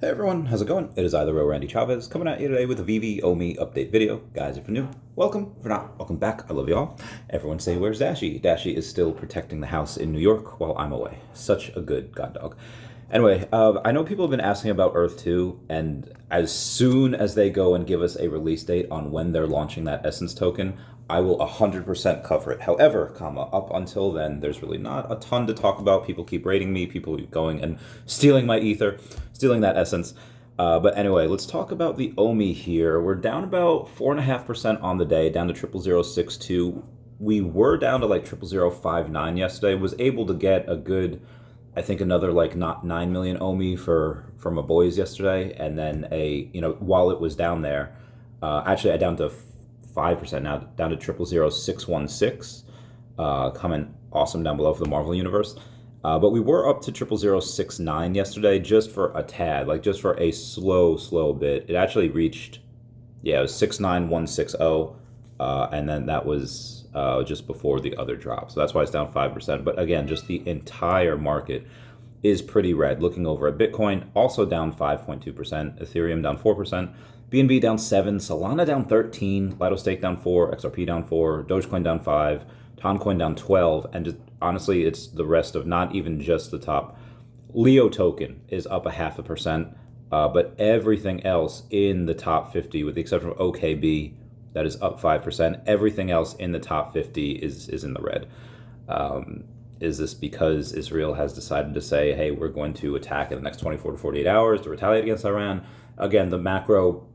Hey everyone, how's it going? It is either Randy Chavez coming at you today with a Veve OMI update video. Guys, if you're new, welcome. If you're not, welcome back. I love you all. Everyone say, where's Dashie? Dashie is still protecting the house in New York while I'm away. Such a good god dog. Anyway, I know people have been asking about Earth 2, and as soon as they go and give us a release date on when they're launching that Essence token, I will 100% cover it. However, up until then, there's really not a ton to talk about. People keep raiding me, people keep going and stealing my ether, stealing that Essence. But anyway, let's talk about the OMI here. We're down about 4.5% on the day, down to 0.0062. We were down to like 0.0059 yesterday. Was able to get a good, I think, another like not 9 million OMI for my boys yesterday, and then while it was down there, actually I down to 5% now, down to 0.00616. Comment awesome down below for the Marvel Universe. But we were up to 0.0069 yesterday, just for a tad, like just for a slow bit. It actually reached, it was 69160, and then that was just before the other drop. So that's why it's down 5%. But again, just the entire market is pretty red. Looking over at Bitcoin, also down 5.2%, Ethereum down 4%, BNB down 7, Solana down 13, Lido Stake down 4, XRP down 4, Dogecoin down 5, Toncoin down 12, and just honestly, it's the rest of not even just the top. Leo token is up 0.5%, but everything else in the top 50, with the exception of OKB, that is up 5%. Everything else in the top 50 is in the red. Is this because Israel has decided to say, hey, we're going to attack in the next 24 to 48 hours to retaliate against Iran? Again, the macro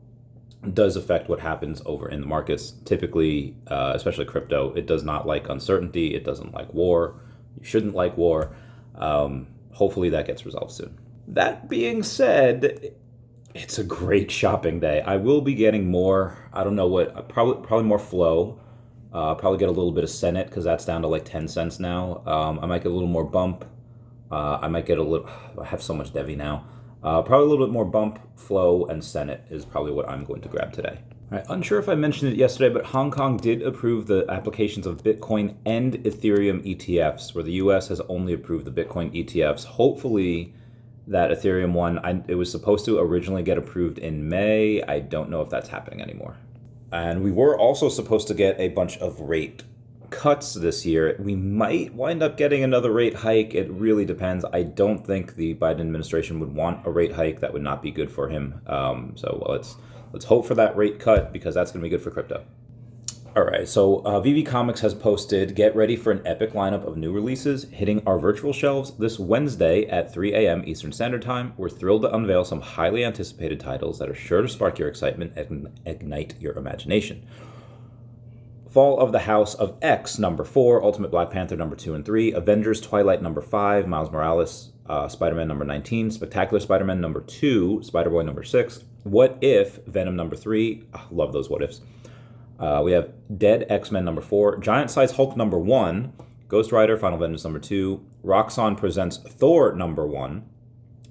does affect what happens over in the markets. Typically, especially crypto, it does not like uncertainty. It doesn't like war. You shouldn't like war. Hopefully that gets resolved soon. That being said, it's a great shopping day. I will be getting more, I don't know what, probably more flow. Probably get a little bit of Senate because that's down to like 10 cents now. I might get a little more bump. I might get a little, I have so much Devi now. Probably a little bit more bump, flow, and Senate is probably what I'm going to grab today. All right, unsure if I mentioned it yesterday, but Hong Kong did approve the applications of Bitcoin and Ethereum ETFs, where the US has only approved the Bitcoin ETFs. Hopefully that Ethereum one, it was supposed to originally get approved in May. I don't know if that's happening anymore. And we were also supposed to get a bunch of rate cuts this year. We might wind up getting another rate hike. It really depends. I don't think the Biden administration would want a rate hike. That would not be good for him. So let's hope for that rate cut, because that's going to be good for crypto. All right, so Veve Comics has posted, get ready for an epic lineup of new releases hitting our virtual shelves this Wednesday at 3 a.m. Eastern Standard Time. We're thrilled to unveil some highly anticipated titles that are sure to spark your excitement and ignite your imagination. Fall of the House of X, number 4, Ultimate Black Panther, number 2 and 3, Avengers Twilight, number 5, Miles Morales, Spider-Man, number 19, Spectacular Spider-Man, number 2, Spider-Boy, number 6, What If, Venom, number 3, love those what ifs. We have Dead X-Men, number 4, Giant Size Hulk, number 1, Ghost Rider, Final Vengeance, number 2, Roxxon Presents Thor, number 1,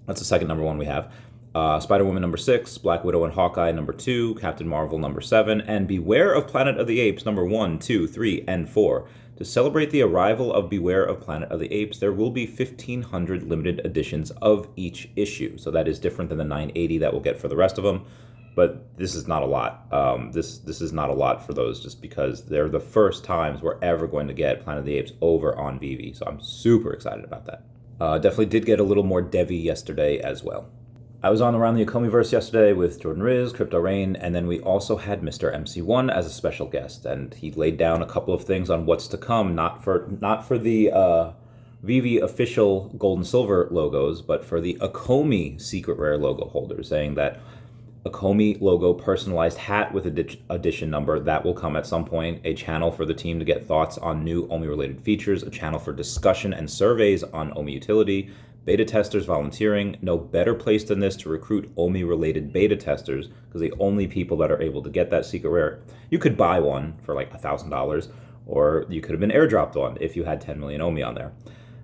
that's the second number 1 we have, Spider-Woman, number 6, Black Widow and Hawkeye, number 2, Captain Marvel, number 7, and Beware of Planet of the Apes, number 1, 2, 3, and 4. To celebrate the arrival of Beware of Planet of the Apes, there will be 1,500 limited editions of each issue. So that is different than the 980 that we'll get for the rest of them. But this is not a lot. This is not a lot for those, just because they're the first times we're ever going to get Planet of the Apes over on Veve. So I'm super excited about that. Definitely did get a little more Devi yesterday as well. I was on Around the Economiverse yesterday with Jordan Riz, Crypto Rain, and then we also had Mr. MC1 as a special guest, and he laid down a couple of things on what's to come, not for the Veve official gold and silver logos, but for the Akomi secret rare logo holders, saying that Akomi logo personalized hat with edition number, that will come at some point, a channel for the team to get thoughts on new OMI related features, a channel for discussion and surveys on OMI utility, beta testers volunteering. No better place than this to recruit OMI related beta testers, because the only people that are able to get that secret rare, you could buy one for like $1,000, or you could have been airdropped one if you had 10 million OMI on there.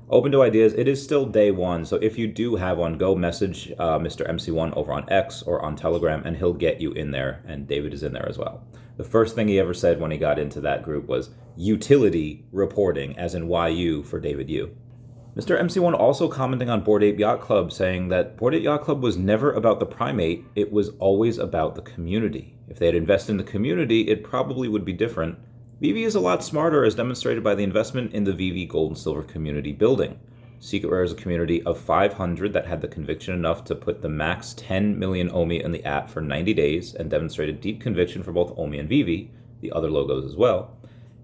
Open to ideas. It is still day one, so if you do have one, go message Mr. MC1 over on X or on Telegram, and he'll get you in there, and David is in there as well. The first thing he ever said when he got into that group was utility reporting, as in YU for David U. Mr. MC1 also commenting on Bored Ape Yacht Club, saying that Bored Ape Yacht Club was never about the primate, it was always about the community. If they had invested in the community, it probably would be different. Veve is a lot smarter, as demonstrated by the investment in the Veve Gold and Silver community building. Secret Rare is a community of 500 that had the conviction enough to put the max 10 million OMI in the app for 90 days and demonstrated deep conviction for both OMI and Veve, the other logos as well.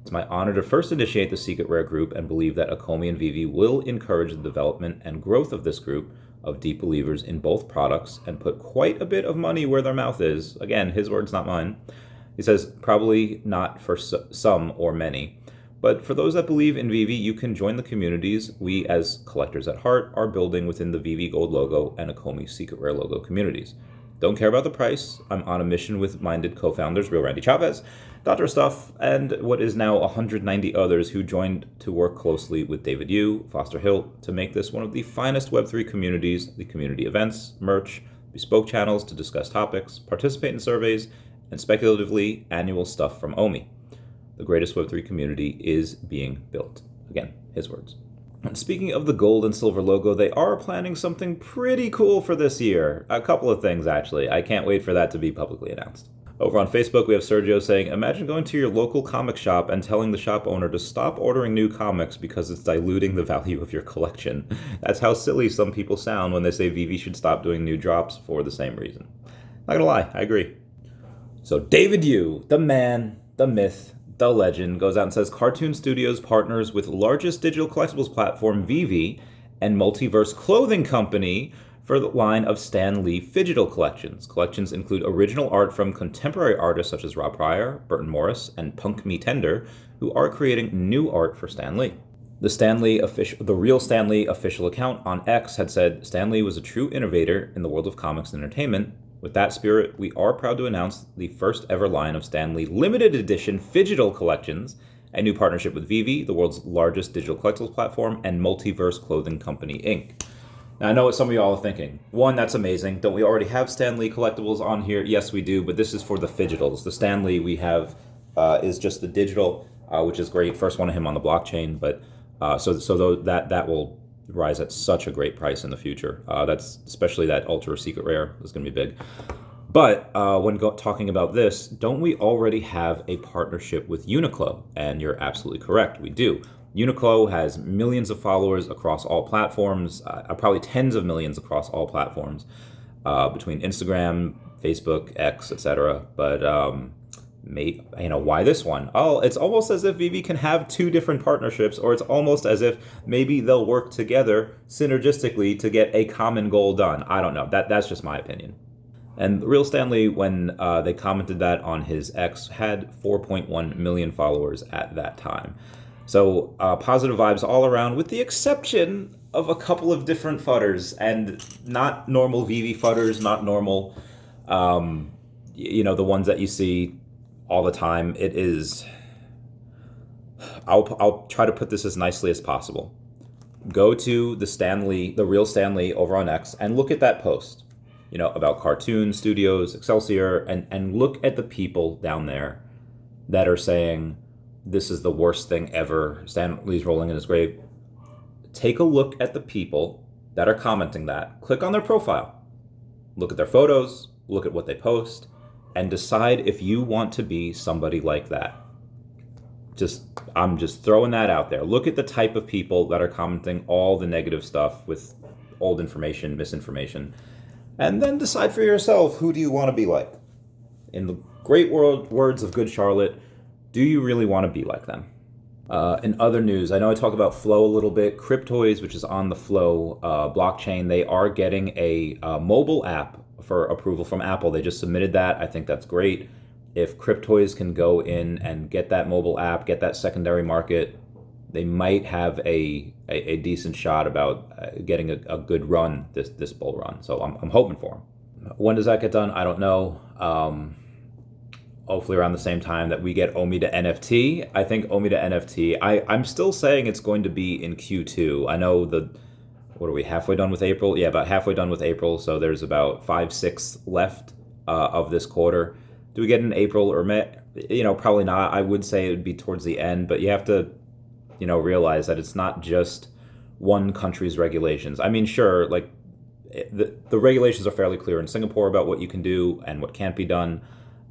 It's my honor to first initiate the Secret Rare group and believe that Akomi and Veve will encourage the development and growth of this group of deep believers in both products and put quite a bit of money where their mouth is. Again, his words, not mine. He says, probably not for some or many. But for those that believe in Veve, you can join the communities we, as collectors at heart, are building within the Veve Gold logo and Akomi Secret Rare logo communities. Don't care about the price. I'm on a mission with minded co-founders, Real Randy Chavez, Dr. Stuff, and what is now 190 others who joined to work closely with David Yu, Foster Hill, to make this one of the finest Web3 communities, the community events, merch, bespoke channels to discuss topics, participate in surveys, and speculatively annual stuff from OMI. The greatest Web3 community is being built. Again, his words. And speaking of the gold and silver logo, they are planning something pretty cool for this year. A couple of things, actually. I can't wait for that to be publicly announced. Over on Facebook, we have Sergio saying, imagine going to your local comic shop and telling the shop owner to stop ordering new comics because it's diluting the value of your collection. That's how silly some people sound when they say Veve should stop doing new drops for the same reason. Not gonna lie, I agree. So David Yu, the man, the myth, the legend, goes out and says Cartoon Studios partners with largest digital collectibles platform Veve and Multiverse Clothing Company for the line of Stan Lee Phygital collections. Collections include original art from contemporary artists such as Rob Pryor, Burton Morris, and Punk Me Tender, who are creating new art for Stan Lee. The Real Stan Lee official account on X had said Stan Lee was a true innovator in the world of comics and entertainment. With that spirit, we are proud to announce the first ever line of Stan Lee limited edition Phygital collections, a new partnership with Veve, the world's largest digital collectibles platform, and Multiverse Clothing Company, Inc. Now, I know what some of y'all are thinking. One, that's amazing. Don't we already have Stan Lee collectibles on here? Yes, we do, but this is for the Phygitals. The Stan Lee we have is just the digital, which is great. First one of him on the blockchain, but that will rise at such a great price in the future. That's especially that ultra secret rare is going to be big. But when talking about this, don't we already have a partnership with Uniqlo? And you're absolutely correct, we do. Uniqlo has millions of followers across all platforms, probably tens of millions across all platforms, between Instagram, Facebook, X, etc. But why this one? Oh, it's almost as if Veve can have two different partnerships, or it's almost as if maybe they'll work together synergistically to get a common goal done. I don't know. That's just my opinion. And the Real Stan Lee, when they commented that on his X, had 4.1 million followers at that time. So positive vibes all around, with the exception of a couple of different futters, and not normal Veve futters, not normal, the ones that you see all the time. It is, I'll try to put this as nicely as possible. Go to the Real Stan Lee over on X and look at that post, about Cartoon Studios, Excelsior, and look at the people down there that are saying, this is the worst thing ever, Stan Lee's rolling in his grave. Take a look at the people that are commenting that. Click on their profile. Look at their photos, look at what they post, and decide if you want to be somebody like that. I'm just throwing that out there. Look at the type of people that are commenting all the negative stuff with old information, misinformation, and then decide for yourself, who do you want to be like? In the great words of Good Charlotte, do you really want to be like them? In other news, I know I talk about Flow a little bit. Cryptoys, which is on the Flow blockchain, they are getting a mobile app for approval from Apple. They just submitted that. I think that's great. If Cryptoys can go in and get that mobile app, get that secondary market, they might have a decent shot about getting a good run this bull run. So I'm hoping for them. When does that get done? I don't know. Hopefully around the same time that we get OMI to NFT. I think OMI to NFT, I'm still saying it's going to be in Q2. I know what are we, halfway done with April? Yeah, about halfway done with April. So there's about 5-6 left of this quarter. Do we get in April or May? Probably not. I would say it would be towards the end, but you have to, realize that it's not just one country's regulations. I mean, sure, like the regulations are fairly clear in Singapore about what you can do and what can't be done,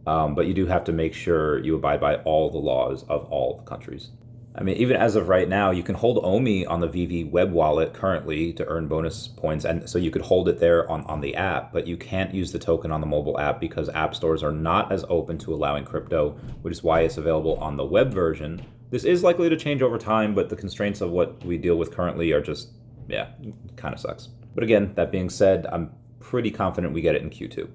but you do have to make sure you abide by all the laws of all the countries. I mean, even as of right now, you can hold OMI on the Veve web wallet currently to earn bonus points. And so you could hold it there on the app, but you can't use the token on the mobile app because app stores are not as open to allowing crypto, which is why it's available on the web version. This is likely to change over time, but the constraints of what we deal with currently are just, kind of sucks. But again, that being said, I'm pretty confident we get it in Q2.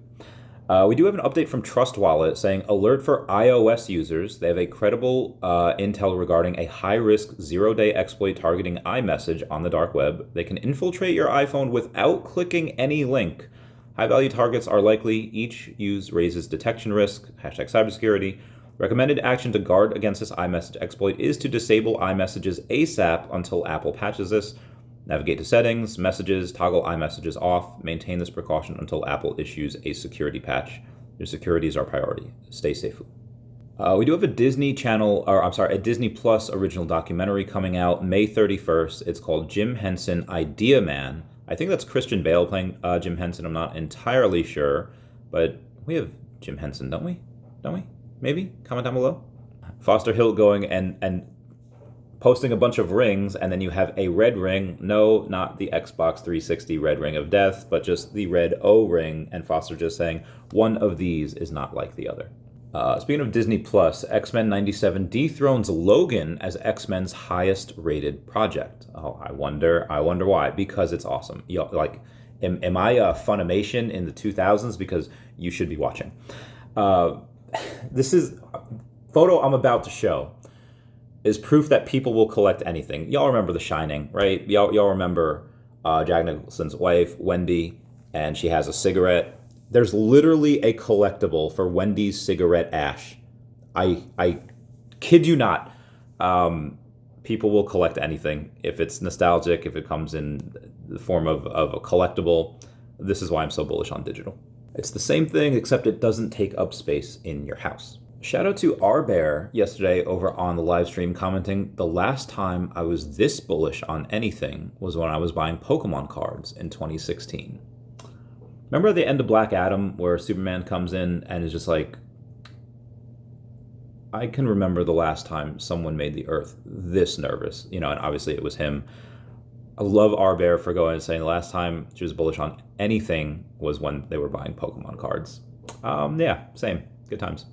We do have an update from Trust Wallet saying, alert for iOS users. They have a credible intel regarding a high-risk zero-day exploit targeting iMessage on the dark web. They can infiltrate your iPhone without clicking any link. High-value targets are likely. Each use raises detection risk, #cybersecurity. Recommended action to guard against this iMessage exploit is to disable iMessages ASAP until Apple patches this. Navigate to settings, messages, toggle iMessages off. Maintain this precaution until Apple issues a security patch. Your security is our priority. Stay safe. We do have a Disney Plus original documentary coming out May 31st. It's called Jim Henson Idea Man. I think that's Christian Bale playing Jim Henson. I'm not entirely sure, but we have Jim Henson, don't we? Maybe? Comment down below. Foster Hill going and posting a bunch of rings, and then you have a red ring. No, not the Xbox 360 red ring of death, but just the red O ring, and Foster just saying, one of these is not like the other. Speaking of Disney Plus, X-Men 97 dethrones Logan as X-Men's highest rated project. Oh, I wonder why. Because it's awesome. Am I a Funimation in the 2000s? Because you should be watching. This is photo I'm about to show is proof that people will collect anything. Y'all remember The Shining, right? Y'all remember Jack Nicholson's wife, Wendy, and she has a cigarette. There's literally a collectible for Wendy's cigarette ash. I kid you not. People will collect anything. If it's nostalgic, if it comes in the form of a collectible, this is why I'm so bullish on digital. It's the same thing, except it doesn't take up space in your house. Shout out to R Bear yesterday over on the live stream commenting, the last time I was this bullish on anything was when I was buying Pokemon cards in 2016. Remember at the end of Black Adam where Superman comes in and is just like, I can remember the last time someone made the Earth this nervous, and obviously it was him. I love R Bear for going and saying the last time she was bullish on anything was when they were buying Pokemon cards. Same. Good times.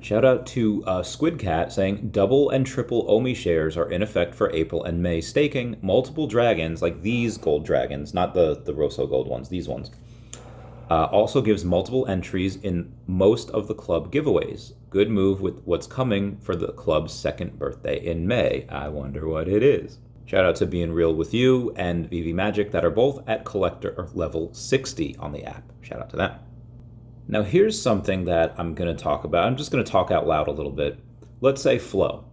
Shout out to Squid Cat saying double and triple OMI shares are in effect for April and May staking. Multiple dragons, like these gold dragons, not the Rosso gold ones, these ones. Also gives multiple entries in most of the club giveaways. Good move with what's coming for the club's second birthday in May. I wonder what it is. Shout out to Being Real With You and Veve Magic that are both at collector level 60 on the app. Shout out to that. Now here's something that I'm going to talk about. I'm just going to talk out loud a little bit. Let's say Flow,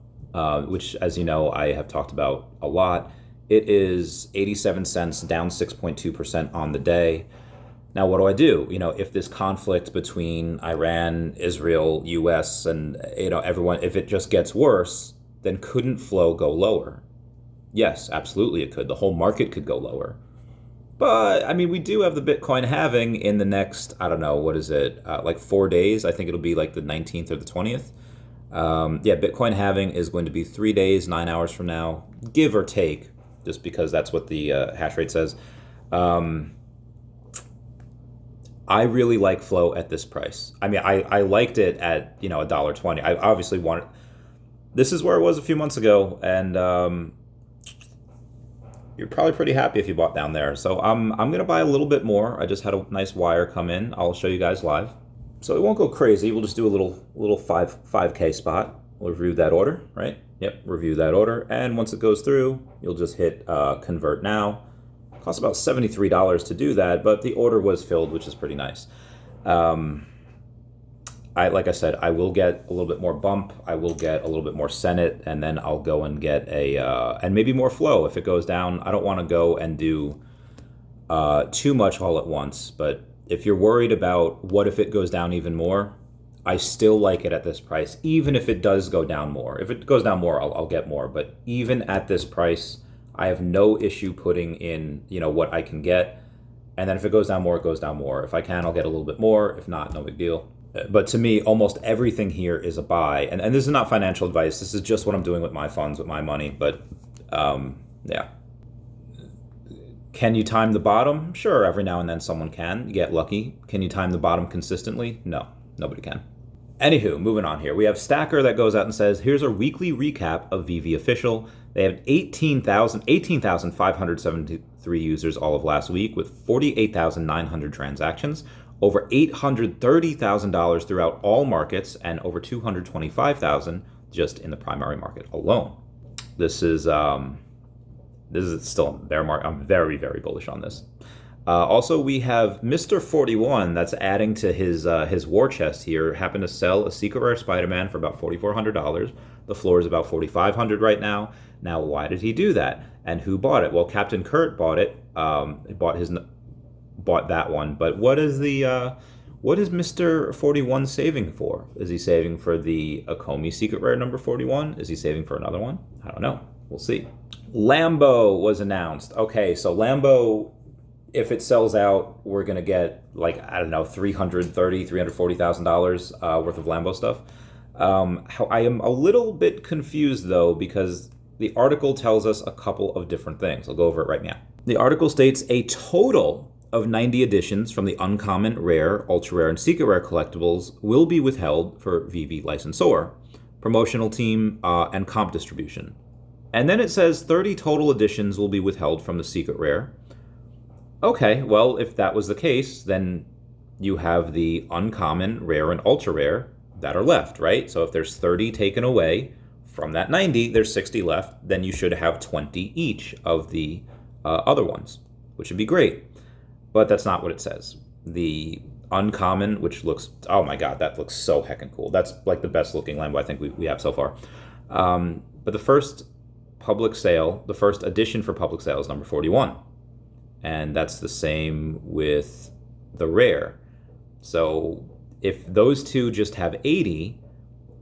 which, as you know, I have talked about a lot. It is 87 cents, down 6.2% on the day. Now, what do I do? If this conflict between Iran, Israel, US, and everyone, if it just gets worse, then couldn't Flow go lower? Yes, absolutely it could. The whole market could go lower. But, we do have the Bitcoin halving in the next, what is it, 4 days. I think it'll be like the 19th or the 20th. Bitcoin halving is going to be 3 days, 9 hours from now, give or take, just because that's what the hash rate says. I really like Flow at this price. I liked it at, $1.20. I obviously wanted... This is where it was a few months ago, and... you're probably pretty happy if you bought down there. So I'm going to buy a little bit more. I just had a nice wire come in. I'll show you guys live. So it won't go crazy. We'll just do a little 5K spot. We'll review that order, right? Yep, review that order. And once it goes through, you'll just hit convert now. It costs about $73 to do that, but the order was filled, which is pretty nice. Like I said, I will get a little bit more bump. I will get a little bit more Senate, and then I'll go and get and maybe more Flow if it goes down. I don't want to go and do too much all at once, but if you're worried about what if it goes down even more, I still like it at this price, even if it does go down more. If it goes down more, I'll get more, but even at this price, I have no issue putting in, what I can get. And then if it goes down more, it goes down more. If I can, I'll get a little bit more. If not, no big deal. But to me, almost everything here is a buy. And this is not financial advice. This is just what I'm doing with my funds, with my money. But yeah. Can you time the bottom? Sure, every now and then someone can. You get lucky. Can you time the bottom consistently? No, nobody can. Anywho, moving on here. We have Stacker that goes out and says, here's our weekly recap of Veve Official. They have 18,573 users all of last week with 48,900 transactions, over $830,000 throughout all markets, and over 225,000 just in the primary market alone. This is still a bear market. I'm very, very bullish on this. Also, we have Mr. 41 that's adding to his war chest here. Happened to sell a secret rare Spider-Man for about $4,400. The floor is about $4,500 right now. Now, why did he do that? And who bought it? Well, Captain Kurt bought it. Bought that one. But what is Mr. 41 saving for? Is he saving for the OMI secret rare number 41? Is he saving for another one? I don't know. We'll see. Lambo was announced. Okay, so Lambo, if it sells out, we're going to get $340,000 worth of Lambo stuff. I am a little bit confused, though, because the article tells us a couple of different things. I'll go over it right now. The article states a total of 90 editions from the uncommon, rare, ultra rare, and secret rare collectibles will be withheld for Veve licensor, promotional team, and comp distribution. And then it says 30 total editions will be withheld from the secret rare. Okay, well, if that was the case, then you have the uncommon, rare, and ultra rare that are left, right? So if there's 30 taken away from that 90, there's 60 left, then you should have 20 each of the other ones, which would be great. But that's not what it says. The uncommon, which looks, oh my God, that looks so heckin' cool. That's like the best looking Lambo I think we have so far. But the first edition for public sale is number 41. And that's the same with the rare. So if those two just have 80,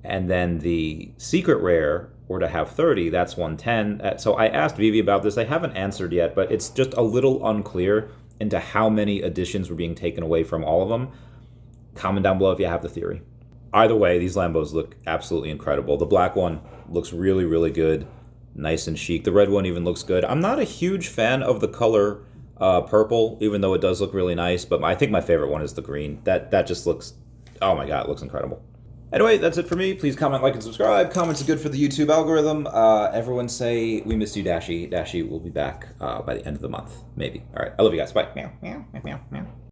and then the secret rare were to have 30, that's 110. So I asked Veve about this. They haven't answered yet, but it's just a little unclear into how many editions were being taken away from all of them. Comment down below if you have the theory. Either way, these Lambos look absolutely incredible. The black one looks really, really good. Nice and chic. The red one even looks good. I'm not a huge fan of the color purple, even though it does look really nice, but I think my favorite one is the green. That just looks, oh my God, it looks incredible. Anyway, that's it for me. Please comment, like, and subscribe. Comments are good for the YouTube algorithm. Everyone say, we miss you, Dashie. Dashie will be back by the end of the month, maybe. All right, I love you guys. Bye. Meow, meow, meow, meow.